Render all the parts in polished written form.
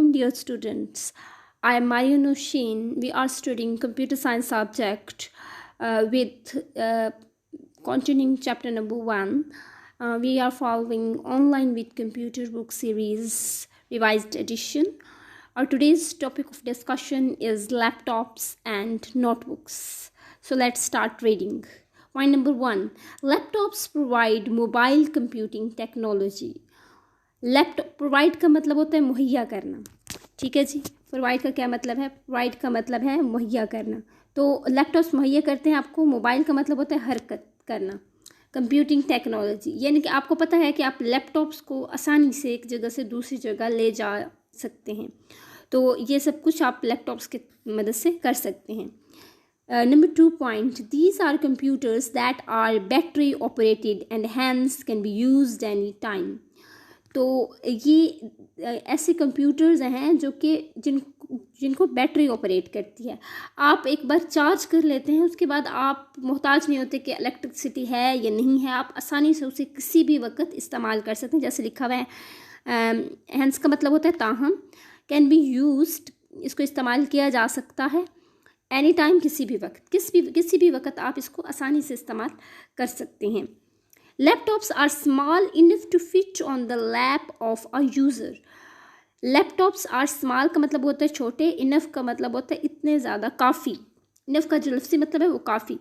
afternoon, dear students. I am Maria Nosheen. We are studying computer science subject with continuing chapter number 1. We are following online with computer book series revised edition. Our today's topic of discussion is laptops and notebooks. So let's start reading. Point number 1. Laptops provide mobile computing technology. Laptop provide का मतलब होता है मुहैया करना. ठीक है जी. Provide का क्या मतलब है? प्रोवाइड का मतलब है मुहैया करना. तो लैपटॉप्स मुहैया करते हैं आपको. मोबाइल का मतलब होता है हरकत करना. कंप्यूटिंग टेक्नोलॉजी यानी कि आपको पता है कि आप लैपटॉप्स को आसानी से एक जगह से दूसरी जगह ले जा सकते हैं. तो ये सब कुछ आप लैपटॉप्स की मदद से कर सकते हैं. Number 2 point, these are computers that are battery operated and hence can be used anytime. तो ये ऐसे कंप्यूटर्स हैं जो कि जिनको बैटरी ऑपरेट करती है. आप एक बार चार्ज कर लेते हैं, उसके बाद आप मोहताज नहीं होते कि इलेक्ट्रिसिटी है या नहीं है. आप आसानी से उसे किसी भी वक्त इस्तेमाल कर सकते हैं. जैसे लिखा हुआ है हैंस का मतलब होता है ताहम. कैन बी यूज्ड, इसको इस्तेमाल किया जा सकता है. एनी टाइम, किसी भी वक्त, किसी भी वक्त आप इसको आसानी से इस्तेमाल कर सकते हैं. Laptops are small enough to fit on the lap of a user. Laptops are small का मतलब होता है छोटे. Enough का मतलब होता है इतने ज़्यादा, काफ़ी. Enough का जो लफ्ज़ी मतलब है वो काफ़ी.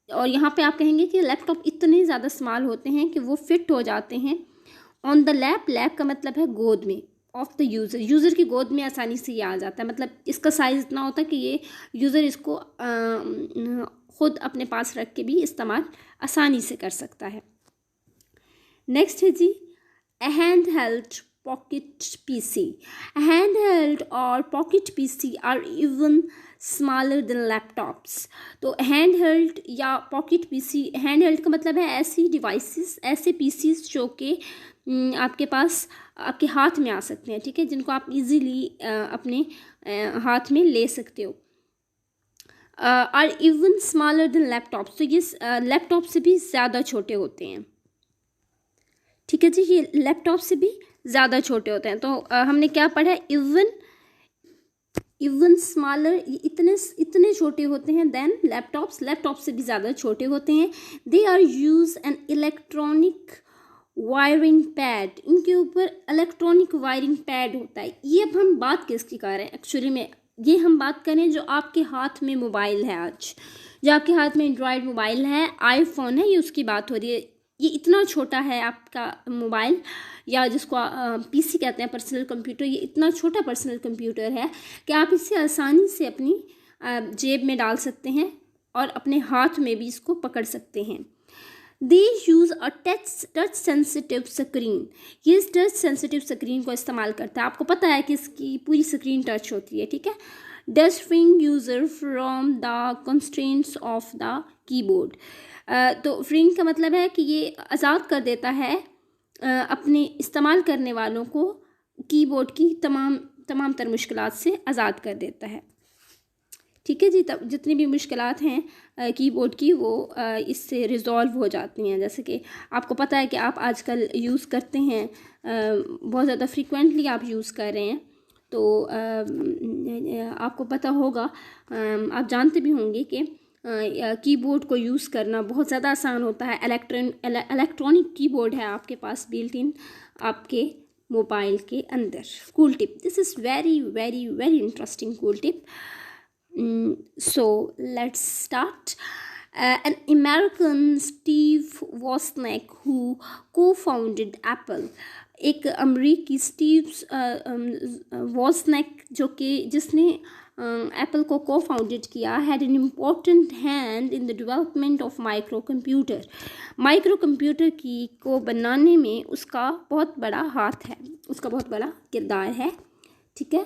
और यहाँ पे आप कहेंगे कि लैपटॉप इतने ज़्यादा स्मॉल होते हैं कि वो फिट हो जाते हैं. ऑन द लैप, लैप का मतलब है गोद में. ऑफ द यूज़र, यूज़र की गोद में आसानी से ये आ जाता है. मतलब इसका साइज़ इतना होता है कि ये यूज़र इसको ख़ुद अपने पास रख के भी इस्तेमाल आसानी से कर सकता है. नेक्स्ट है जी हैंडहेल्ड पॉकेट पीसी. हैंडहेल्ड और pocket PC are even smaller than laptops. तो हैंडहेल्ड या पॉकेट पीसी, हैंडहेल्ड का मतलब है ऐसी डिवाइसेस, ऐसे पीसीस जो कि आपके पास आपके हाथ में आ सकते हैं. ठीक है, जिनको आप इजीली अपने हाथ में ले सकते हो. Are even smaller than laptops. तो ये लैपटॉप से भी ज़्यादा छोटे होते हैं. ठीक है जी, ये लैपटॉप से भी ज़्यादा छोटे होते हैं. तो हमने क्या पढ़ा है? इवन स्मॉलर, इतने छोटे होते हैं देन लैपटॉप्स, लैपटॉप से भी ज़्यादा छोटे होते हैं. They are use an electronic wiring pad. इनके ऊपर इलेक्ट्रॉनिक वायरिंग पैड होता है. ये अब हम बात किसकी कर रहे हैं एक्चुअली में? ये हम बात करें जो आपके हाथ में मोबाइल है आज, जो आपके हाथ में एंड्रॉयड मोबाइल है, आईफोन है, ये उसकी बात हो रही है. ये इतना छोटा है आपका मोबाइल, या जिसको पीसी कहते हैं, पर्सनल कंप्यूटर. ये इतना छोटा पर्सनल कंप्यूटर है कि आप इसे आसानी से अपनी जेब में डाल सकते हैं और अपने हाथ में भी इसको पकड़ सकते हैं. They use a touch sensitive screen. ये इस टच सेंसिटिव स्क्रीन को इस्तेमाल करता है. आपको पता है कि इसकी पूरी स्क्रीन टच होती है. ठीक है. Does freeing user from the constraints of the keyboard. तो फ्रीइंग का मतलब है कि ये आज़ाद कर देता है अपने इस्तेमाल करने वालों को कीबोर्ड की तमाम तर मुश्किलात से आज़ाद कर देता है. ठीक है जी. तब जितनी भी मुश्किलात हैं कीबोर्ड की, वो इससे रिज़ॉल्व हो जाती हैं. जैसे कि आपको पता है कि आप आजकल यूज़ करते हैं, बहुत ज़्यादा फ्रीक्वेंटली आप यूज़ कर रहे हैं. तो आपको पता होगा, आप जानते भी होंगे कि कीबोर्ड को यूज़ करना बहुत ज़्यादा आसान होता है. इलेक्ट्रॉनिक कीबोर्ड है आपके पास बिल्ट इन आपके मोबाइल के अंदर. Cool tip, this is very very very interesting cool tip. So let's start. An American Steve Wozniak who co-founded Apple. एक अमरीकी स्टीव वॉज़नेक जो कि जिसने एप्पल को co-founded किया, had an important hand in the development of microcomputer. Micro computer को बनाने में उसका बहुत बड़ा हाथ है, उसका बहुत बड़ा किरदार है. ठीक है.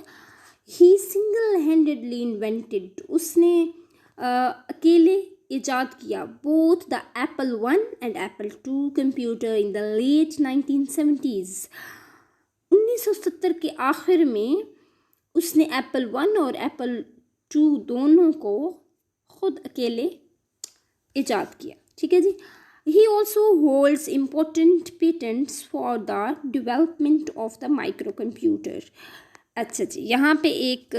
He single-handedly invented. उसने अकेले इजाद किया both the Apple I and Apple II computer in the late 1970s. 1970 के आखिर में उसने एप्पल I और एप्पल II दोनों को खुद अकेले इजाद किया. ठीक है जी. He also holds important patents for the development of the microcomputer. अच्छा जी, यहाँ पे एक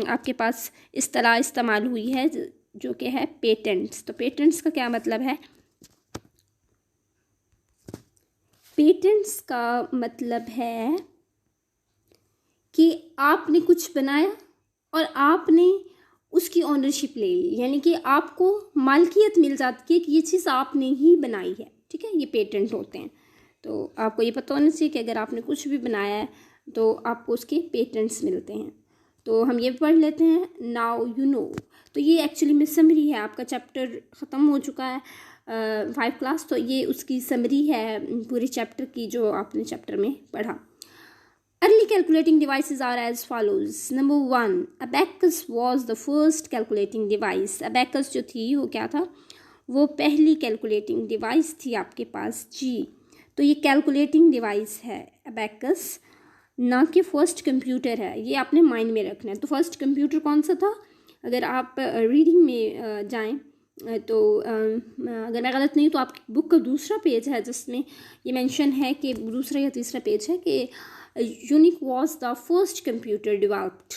आपके पास इस्तेलाह इस्तेमाल हुई है जो कि है पेटेंट्स। तो पेटेंट्स का क्या मतलब है? पेटेंट्स का मतलब है कि आपने कुछ बनाया और आपने उसकी ओनरशिप ले ली, यानी कि आपको मालकियत मिल जाती है कि ये चीज़ आपने ही बनाई है। ठीक है, ये पेटेंट होते हैं। तो आपको ये पता होना चाहिए कि अगर आपने कुछ भी बनाया है तो आपको उसके पेटेंट्स मिलते हैं। तो हम ये पढ़ लेते हैं, नाउ यू नो। तो ये एक्चुअली में समरी है, आपका चैप्टर ख़त्म हो चुका है 5 क्लास, तो ये उसकी समरी है पूरे चैप्टर की जो आपने चैप्टर में पढ़ा। Early calculating devices are as follows. Number 1, abacus was the first calculating device. Abacus जो थी वो क्या था? वो पहली कैलकुलेटिंग डिवाइस थी आपके पास जी। तो ये कैलकुलेटिंग डिवाइस है abacus, ना कि फर्स्ट कंप्यूटर है। ये आपने माइंड में रखना है। तो फर्स्ट कंप्यूटर कौन सा था? अगर आप रीडिंग में जाएं तो अगर मैं गलत नहीं तो आपकी बुक का दूसरा पेज है जिसमें ये मेंशन है कि दूसरा या तीसरा पेज है कि unique was the first computer developed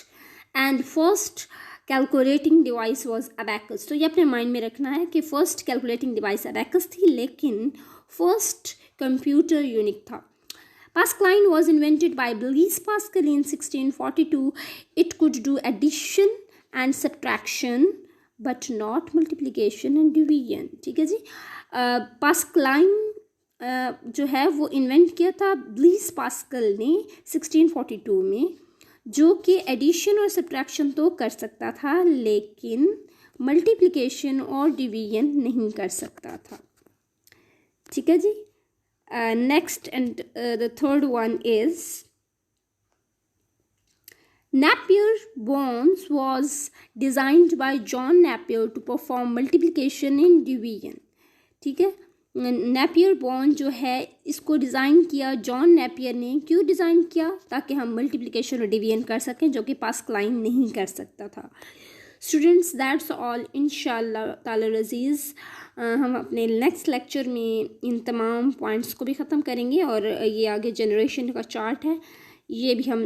and first calculating device was abacus। तो ये अपने माइंड में रखना है कि फर्स्ट कैलकुलेटिंग डिवाइस abacus थी, लेकिन फर्स्ट कंप्यूटर यूनिक था। Pascaline was invented by Blaise Pascal in 1642. It could do addition and subtraction but not multiplication and division। ठीक है जी। पास्कलाइन जो है वो इन्वेंट किया था ब्लीस पास्कल ने 1642 में, जो कि एडिशन और सब्ट्रैक्शन तो कर सकता था लेकिन मल्टीप्लिकेशन और डिवीजन नहीं कर सकता था। ठीक है जी। Next and the third one is Napier bonds was designed by John Napier to perform multiplication and division। ठीक है, नेपियर बॉन्ड जो है इसको डिज़ाइन किया जॉन नेपियर ने। क्यों डिज़ाइन किया? ताकि हम मल्टीप्लिकेशन और डिवीजन कर सकें, जो कि पास्कलाइन नहीं कर सकता था। Students, that's all. इंशाल्लाह ताला अज़ीज़ हम अपने नेक्स्ट लेक्चर में इन तमाम पॉइंट्स को भी ख़त्म करेंगे और ये आगे जनरेशन का चार्ट है ये भी हम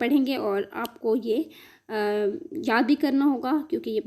पढ़ेंगे और आपको ये याद भी करना होगा क्योंकि ये बहुत